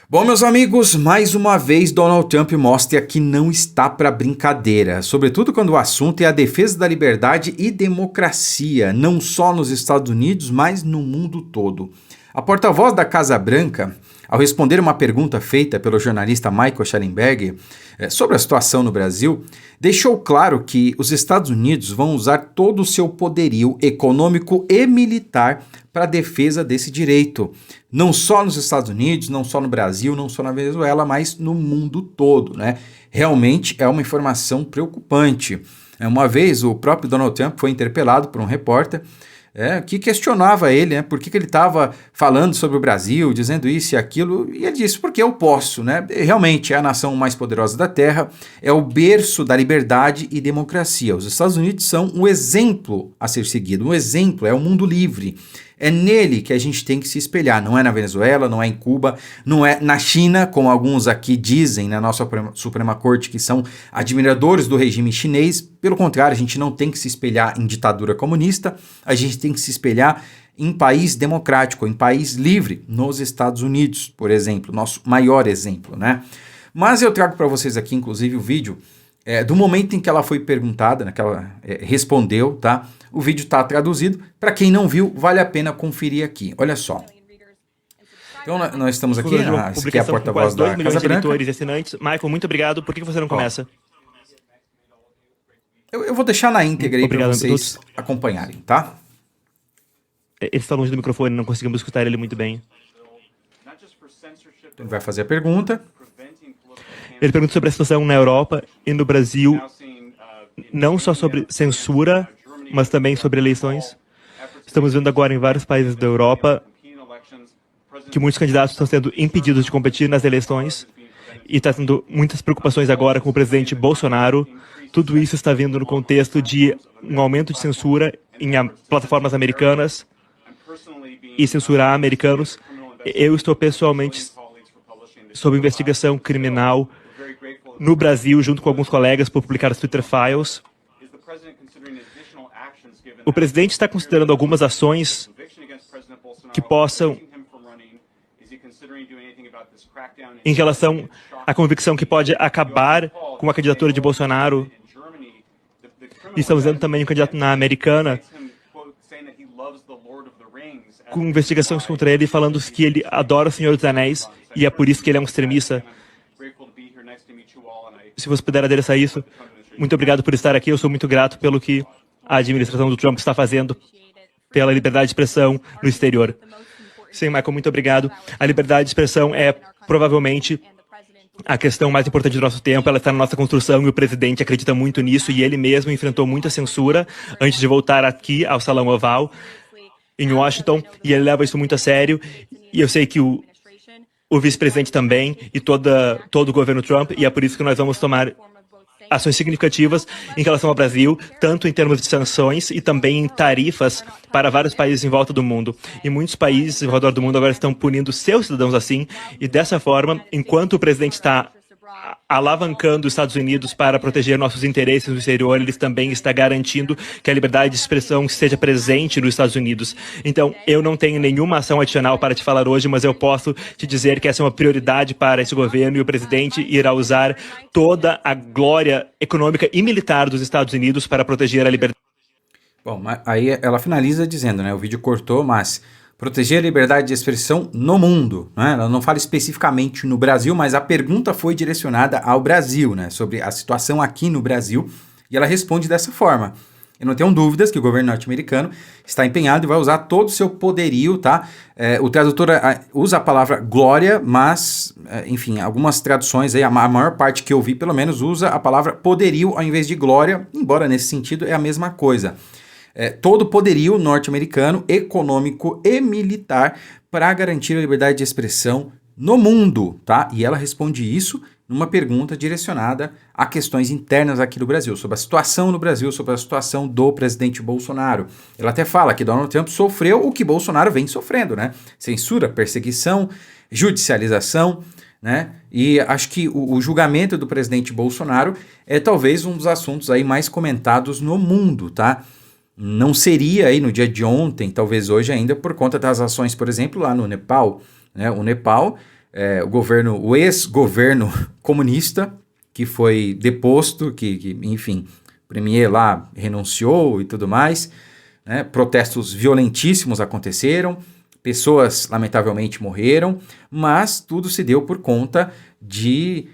Bom, meus amigos, mais uma vez Donald Trump mostra que não está para brincadeira, sobretudo quando o assunto é a defesa da liberdade e democracia, não só nos Estados Unidos, mas no mundo todo. A porta-voz da Casa Branca, ao responder uma pergunta feita pelo jornalista Michael Shellenberger sobre a situação no Brasil, deixou claro que os Estados Unidos vão usar todo o seu poderio econômico e militar para a defesa desse direito. Não só nos Estados Unidos, não só no Brasil, não só na Venezuela, mas no mundo todo, né? Realmente é uma informação preocupante. Uma vez o próprio Donald Trump foi interpelado por um repórter que questionava ele, né? Por que ele estava falando sobre o Brasil, dizendo isso e aquilo, e ele disse, porque eu posso, né? Realmente é a nação mais poderosa da Terra, é o berço da liberdade e democracia. Os Estados Unidos são um exemplo a ser seguido, um exemplo, é o mundo livre. É nele que a gente tem que se espelhar, não é na Venezuela, não é em Cuba, não é na China, como alguns aqui dizem na nossa Suprema Corte, que são admiradores do regime chinês. Pelo contrário, a gente não tem que se espelhar em ditadura comunista, a gente tem que se espelhar em país democrático, em país livre, nos Estados Unidos, por exemplo, nosso maior exemplo, né? Mas eu trago para vocês aqui, inclusive, o vídeo do momento em que ela foi perguntada, que ela respondeu, tá? O vídeo está traduzido. Para quem não viu, vale a pena conferir aqui. Olha só. Então, nós estamos aqui, aqui é a porta-voz da Casa Branca. E assinantes. Michael, muito obrigado. Por que você não começa? Eu vou deixar na íntegra aí para vocês acompanharem, tá? Ele está longe do microfone, não conseguimos escutar ele muito bem. Ele vai fazer a pergunta. Ele pergunta sobre a situação na Europa e no Brasil, não só sobre censura, mas também sobre eleições. Estamos vendo agora em vários países da Europa que muitos candidatos estão sendo impedidos de competir nas eleições e está tendo muitas preocupações agora com o presidente Bolsonaro. Tudo isso está vindo no contexto de um aumento de censura em plataformas americanas e censurar americanos. Eu estou pessoalmente sob investigação criminal no Brasil, junto com alguns colegas, por publicar os Twitter Files. O presidente está considerando algumas ações que possam, em relação à convicção que pode acabar com a candidatura de Bolsonaro. E estamos vendo também um candidato na Americana com investigações contra ele, falando que ele adora o Senhor dos Anéis e é por isso que ele é um extremista. Se você puder adereçar isso, muito obrigado por estar aqui. Eu sou muito grato pelo que a administração do Trump está fazendo pela liberdade de expressão no exterior. Sim, Michael, muito obrigado. A liberdade de expressão é provavelmente a questão mais importante do nosso tempo. Ela está na nossa construção e o presidente acredita muito nisso e ele mesmo enfrentou muita censura antes de voltar aqui ao Salão Oval em Washington e ele leva isso muito a sério e eu sei que o vice-presidente também e todo o governo Trump, e é por isso que nós vamos tomar ações significativas em relação ao Brasil, tanto em termos de sanções e também em tarifas para vários países em volta do mundo. E muitos países ao redor do mundo agora estão punindo seus cidadãos assim, e dessa forma, enquanto o presidente está alavancando os Estados Unidos para proteger nossos interesses no exterior, ele também está garantindo que a liberdade de expressão esteja presente nos Estados Unidos. Então, eu não tenho nenhuma ação adicional para te falar hoje, mas eu posso te dizer que essa é uma prioridade para esse governo e o presidente irá usar toda a glória econômica e militar dos Estados Unidos para proteger a liberdade. Bom, aí ela finaliza dizendo, né? O vídeo cortou, mas proteger a liberdade de expressão no mundo, né? Ela não fala especificamente no Brasil, mas a pergunta foi direcionada ao Brasil, né? Sobre a situação aqui no Brasil, e ela responde dessa forma. Eu não tenho dúvidas que o governo norte-americano está empenhado e vai usar todo o seu poderio, tá? O tradutor usa a palavra glória, mas, enfim, algumas traduções aí, a maior parte que eu vi, pelo menos, usa a palavra poderio ao invés de glória, embora nesse sentido é a mesma coisa. Todo o poderio norte-americano, econômico e militar para garantir a liberdade de expressão no mundo, tá? E ela responde isso numa pergunta direcionada a questões internas aqui do Brasil, sobre a situação no Brasil, sobre a situação do presidente Bolsonaro. Ela até fala que Donald Trump sofreu o que Bolsonaro vem sofrendo, né? Censura, perseguição, judicialização, né? E acho que o julgamento do presidente Bolsonaro é talvez um dos assuntos aí mais comentados no mundo, tá? Não seria aí no dia de ontem, talvez hoje ainda, por conta das ações, por exemplo, lá no Nepal, né? O Nepal o ex-governo comunista, que foi deposto, enfim, o premier lá renunciou e tudo mais, né? Protestos violentíssimos aconteceram, pessoas lamentavelmente morreram, mas tudo se deu por conta de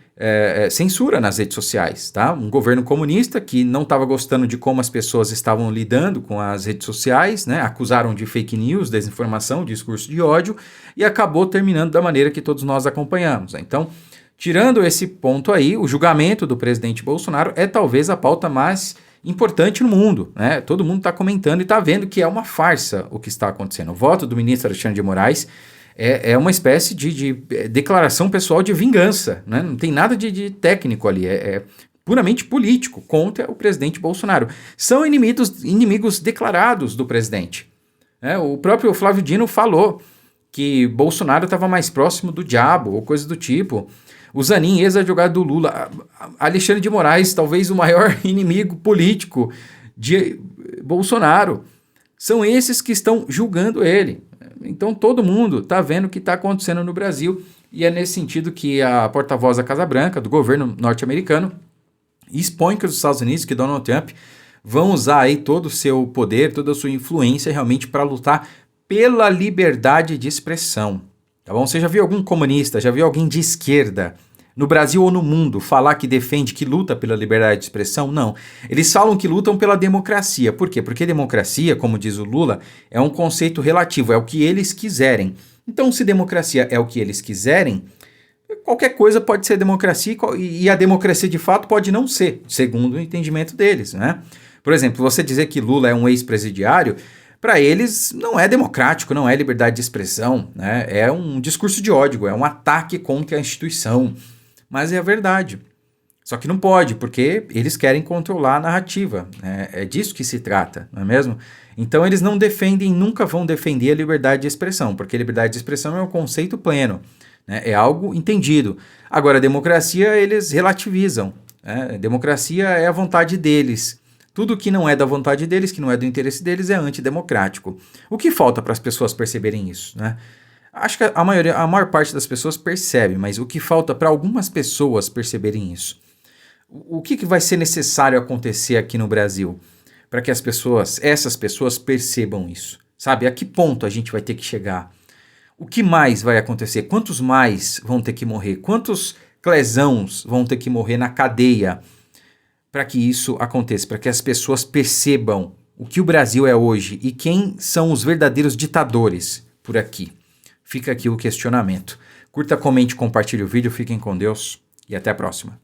censura nas redes sociais, tá? Um governo comunista que não estava gostando de como as pessoas estavam lidando com as redes sociais, né? Acusaram de fake news, desinformação, discurso de ódio, e acabou terminando da maneira que todos nós acompanhamos, né? Então, tirando esse ponto aí, o julgamento do presidente Bolsonaro é talvez a pauta mais importante no mundo, né? Todo mundo está comentando e está vendo que é uma farsa o que está acontecendo. O voto do ministro Alexandre de Moraes é uma espécie de declaração pessoal de vingança, né? Não tem nada de técnico ali, é puramente político contra o presidente Bolsonaro. São inimigos declarados do presidente. O próprio Flávio Dino falou que Bolsonaro estava mais próximo do diabo ou coisa do tipo. O Zanin, ex-advogado do Lula, Alexandre de Moraes, talvez o maior inimigo político de Bolsonaro. São esses que estão julgando ele. Então todo mundo está vendo o que está acontecendo no Brasil e é nesse sentido que a porta-voz da Casa Branca, do governo norte-americano, expõe que os Estados Unidos, que Donald Trump, vão usar aí todo o seu poder, toda a sua influência realmente para lutar pela liberdade de expressão. Tá bom? Você já viu algum comunista, já viu alguém de esquerda, no Brasil ou no mundo, falar que defende, que luta pela liberdade de expressão? Não. Eles falam que lutam pela democracia. Por quê? Porque democracia, como diz o Lula, é um conceito relativo, é o que eles quiserem. Então, se democracia é o que eles quiserem, qualquer coisa pode ser democracia e a democracia de fato pode não ser, segundo o entendimento deles, né? Por exemplo, você dizer que Lula é um ex-presidiário, para eles não é democrático, não é liberdade de expressão, né? É um discurso de ódio, é um ataque contra a instituição. Mas é a verdade. Só que não pode, porque eles querem controlar a narrativa, né? É disso que se trata, não é mesmo? Então eles não defendem, nunca vão defender a liberdade de expressão, porque a liberdade de expressão é um conceito pleno, né? É algo entendido. Agora, a democracia eles relativizam, né? Democracia é a vontade deles. Tudo que não é da vontade deles, que não é do interesse deles, é antidemocrático. O que falta para as pessoas perceberem isso, né? Acho que a maior parte das pessoas percebe, mas o que falta para algumas pessoas perceberem isso? O que vai ser necessário acontecer aqui no Brasil para que essas pessoas percebam isso? Sabe, a que ponto a gente vai ter que chegar? O que mais vai acontecer? Quantos mais vão ter que morrer? Quantos clesãos vão ter que morrer na cadeia para que isso aconteça? Para que as pessoas percebam o que o Brasil é hoje e quem são os verdadeiros ditadores por aqui? Fica aqui o questionamento. Curta, comente, compartilhe o vídeo, fiquem com Deus e até a próxima.